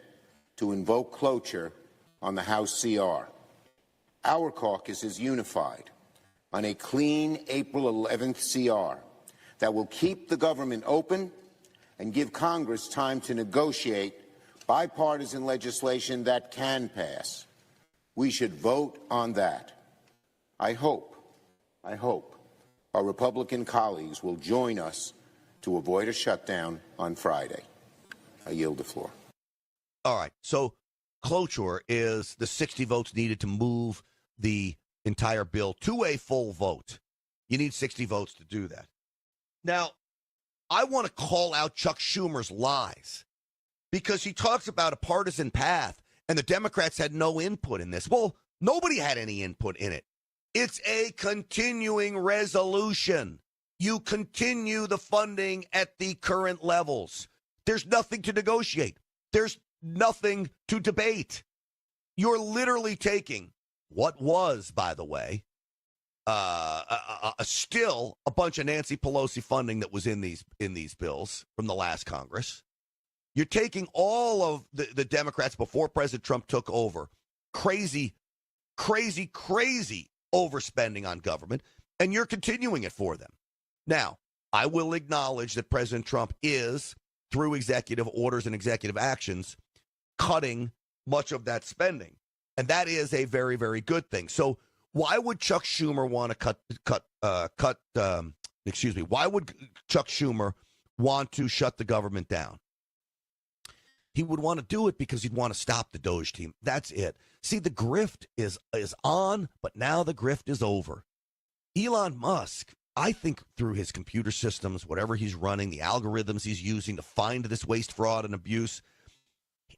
to invoke cloture on the House CR. Our caucus is unified on a clean April 11th CR that will keep the government open and give Congress time to negotiate bipartisan legislation that can pass. We should vote on that. I hope our Republican colleagues will join us to avoid a shutdown on Friday. I yield the floor. All right. So cloture is the 60 votes needed to move the entire bill to a full vote. You need 60 votes to do that. Now, I want to call out Chuck Schumer's lies because he talks about a partisan path and the Democrats had no input in this. Well, nobody had any input in it. It's a continuing resolution. You continue the funding at the current levels. There's nothing to negotiate. There's nothing to debate. You're literally taking what was, by the way, still a bunch of Nancy Pelosi funding that was in these bills from the last Congress. You're taking all of the Democrats before President Trump took over, crazy overspending on government, and you're continuing it for them. Now, I will acknowledge that President Trump is, through executive orders and executive actions, cutting much of that spending, and that is a very, very good thing. So why would Chuck Schumer want to why would Chuck Schumer want to shut the government down? He would want to do it because he'd want to stop the Doge team. That's it. See, the grift is on, but now the grift is over. Elon Musk, I think through his computer systems, whatever he's running, the algorithms he's using to find this waste, fraud, and abuse,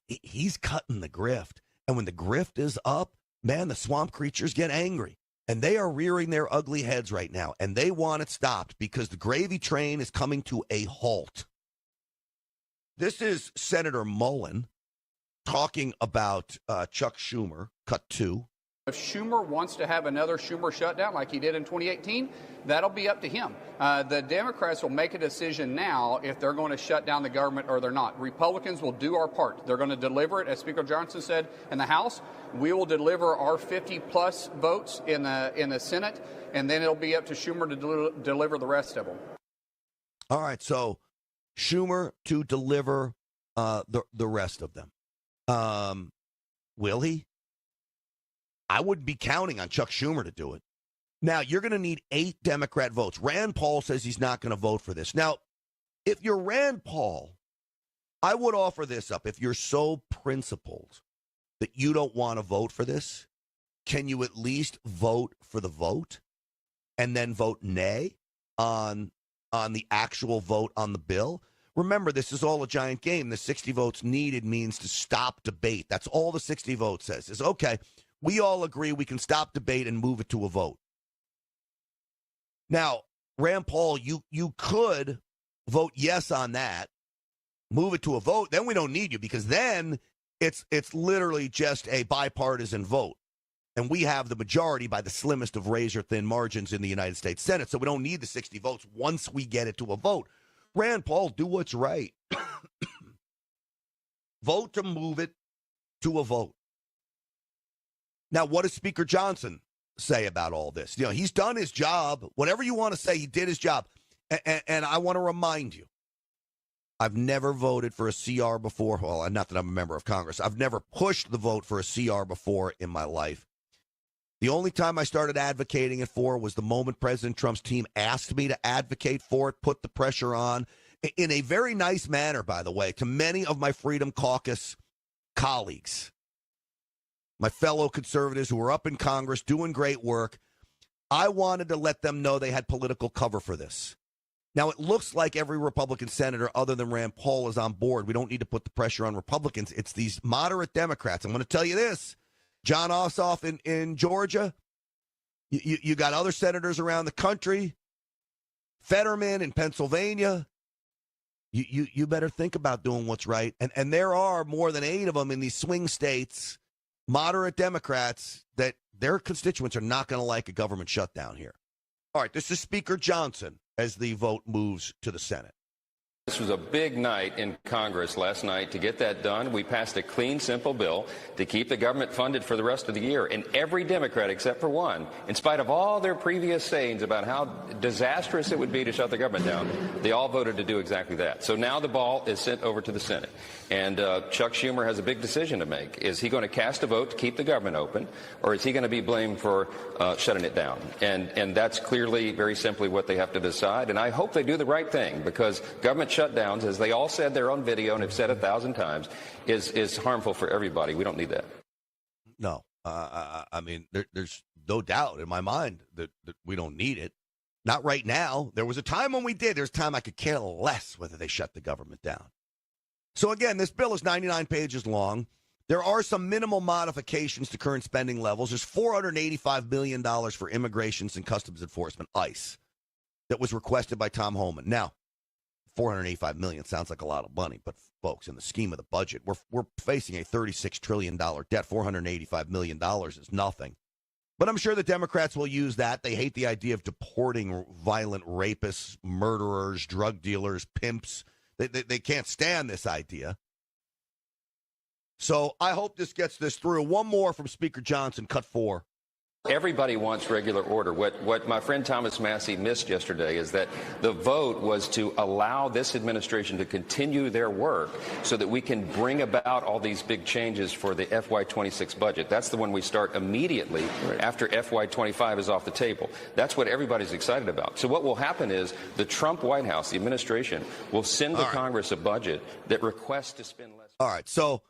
he's cutting the grift. And when the grift is up, man, the swamp creatures get angry. And they are rearing their ugly heads right now. And they want it stopped because the gravy train is coming to a halt. This is Senator Mullen talking about Chuck Schumer, cut two. If Schumer wants to have another Schumer shutdown like he did in 2018, that'll be up to him. The Democrats will make a decision now if they're going to shut down the government or they're not. Republicans will do our part. They're going to deliver it, as Speaker Johnson said, in the House. We will deliver our 50-plus votes in the Senate, and then it'll be up to Schumer to deliver the rest of them. All right, so Schumer to deliver the rest of them. Will he? I wouldn't be counting on Chuck Schumer to do it. Now, you're going to need 8 Democrat votes. Rand Paul says he's not going to vote for this. Now, if you're Rand Paul, I would offer this up. If you're so principled that you don't want to vote for this, can you at least vote for the vote? and then vote nay on the actual vote on the bill. Remember, this is all a giant game. The 60 votes needed means to stop debate. That's all the 60 votes says is, okay, we all agree we can stop debate and move it to a vote. Now, Rand Paul, you could vote yes on that, move it to a vote, then we don't need you because then it's literally just a bipartisan vote. And we have the majority by the slimmest of razor-thin margins in the United States Senate, so we don't need the 60 votes once we get it to a vote. Rand Paul, do what's right. Vote to move it to a vote. Now, what does Speaker Johnson say about all this? You know, he's done his job. Whatever you want to say, he did his job. And I want to remind you, I've never voted for a CR before. Well, not that I'm a member of Congress. I've never pushed the vote for a CR before in my life. The only time I started advocating it for was the moment President Trump's team asked me to advocate for it, put the pressure on, in a very nice manner, by the way, to many of my Freedom Caucus colleagues, my fellow conservatives who were up in Congress doing great work. I wanted to let them know they had political cover for this. Now, it looks like every Republican senator other than Rand Paul is on board. We don't need to put the pressure on Republicans. It's these moderate Democrats. I'm going to tell you this. John Ossoff in Georgia. You got other senators around the country. Fetterman in Pennsylvania. You better think about doing what's right. And there are more than 8 of them in these swing states, moderate Democrats, that their constituents are not going to like a government shutdown here. All right, this is Speaker Johnson as the vote moves to the Senate. This was a big night in Congress last night to get that done. We passed a clean, simple bill to keep the government funded for the rest of the year. And every Democrat, except for one, in spite of all their previous sayings about how disastrous it would be to shut the government down, they all voted to do exactly that. So now the ball is sent over to the Senate. And Chuck Schumer has a big decision to make. Is he going to cast a vote to keep the government open, or is he going to be blamed for shutting it down? And that's clearly, very simply, what they have to decide. And I hope they do the right thing, because government shutdowns, as they all said there on video and have said 1,000 times, is harmful for everybody. We don't need that. No. I mean, there's no doubt in my mind that we don't need it. Not right now. There was a time when we did. There's a time I could care less whether they shut the government down. So, again, this bill is 99 pages long. There are some minimal modifications to current spending levels. There's $485 million for Immigrations and Customs Enforcement, ICE, that was requested by Tom Homan. Now, $485 million sounds like a lot of money, but, folks, in the scheme of the budget, we're facing a $36 trillion debt. $485 million is nothing. But I'm sure the Democrats will use that. They hate the idea of deporting violent rapists, murderers, drug dealers, pimps. They can't stand this idea. So I hope this gets this through. One more from Speaker Johnson, cut 4. Everybody wants regular order. What my friend Thomas Massey missed yesterday is that the vote was to allow this administration to continue their work so that we can bring about all these big changes for the FY26 budget. That's the one we start immediately after FY25 is off the table. That's what everybody's excited about. So what will happen is the Trump White House, the administration, will send to Congress a budget that requests to spend less. All right, so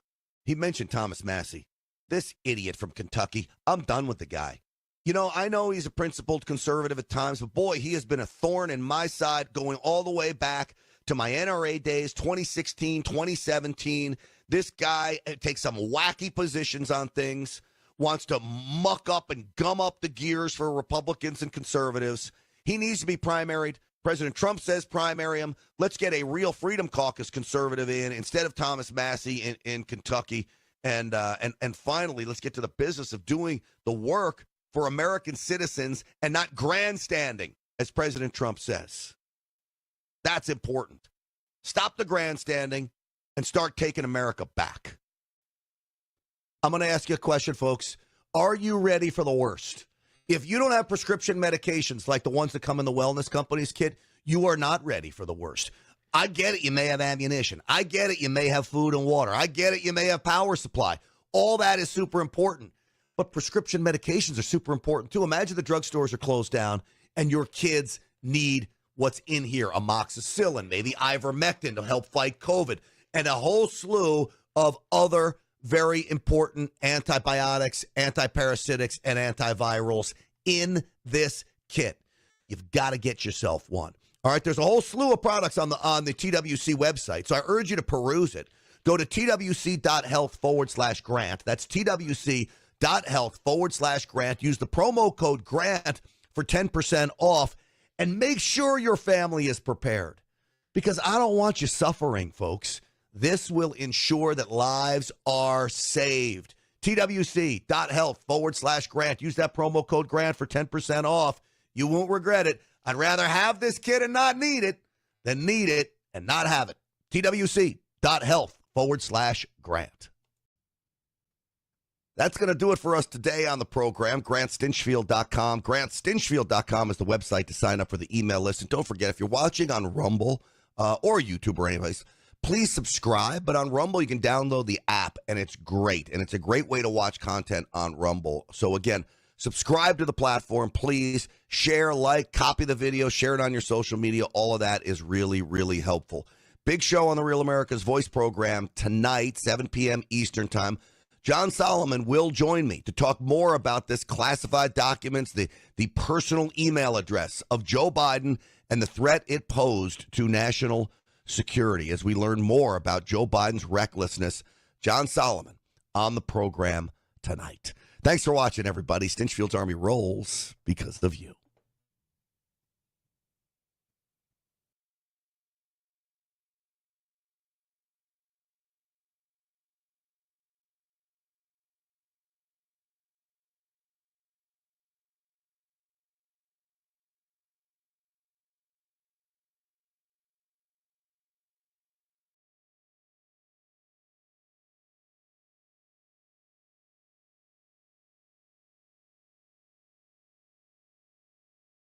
he mentioned Thomas Massey. This idiot from Kentucky, I'm done with the guy. You know, I know he's a principled conservative at times, but boy, he has been a thorn in my side going all the way back to my NRA days, 2016, 2017. This guy takes some wacky positions on things, wants to muck up and gum up the gears for Republicans and conservatives. He needs to be primaried. President Trump says primary him. Let's get a real Freedom Caucus conservative in instead of Thomas Massey in Kentucky. And finally, let's get to the business of doing the work for American citizens and not grandstanding, as President Trump says. That's important. Stop the grandstanding and start taking America back. I'm going to ask you a question, folks. Are you ready for the worst? If you don't have prescription medications like the ones that come in the wellness company's kit, you are not ready for the worst. I get it. You may have ammunition. I get it. You may have food and water. I get it. You may have power supply. All that is super important. But prescription medications are super important, too. Imagine the drugstores are closed down and your kids need what's in here, amoxicillin, maybe ivermectin to help fight COVID, and a whole slew of other very important antibiotics, antiparasitics, and antivirals in this kit. You've got to get yourself one. All right, there's a whole slew of products on the TWC website, so I urge you to peruse it. Go to twc.health/grant. That's twc.health/grant. Use the promo code GRANT for 10% off, and make sure your family is prepared, because I don't want you suffering, folks. This will ensure that lives are saved. twc.health/grant. Use that promo code GRANT for 10% off. You won't regret it. I'd rather have this kid and not need it than need it and not have it. twc.health/grant. That's going to do it for us today on the program. GrantStinchfield.com. GrantStinchfield.com is the website to sign up for the email list. And don't forget, if you're watching on Rumble or YouTube or anyways, please subscribe. But on Rumble, you can download the app, and it's great. And it's a great way to watch content on Rumble. So, again, subscribe to the platform, please. Share, like, copy the video, share it on your social media. All of that is really, really helpful. Big show on the Real America's Voice program tonight, 7 p.m. Eastern Time. John Solomon will join me to talk more about this classified documents, the personal email address of Joe Biden and the threat it posed to national security as we learn more about Joe Biden's recklessness. John Solomon on the program tonight. Thanks for watching, everybody. Stinchfield's Army rolls because of you.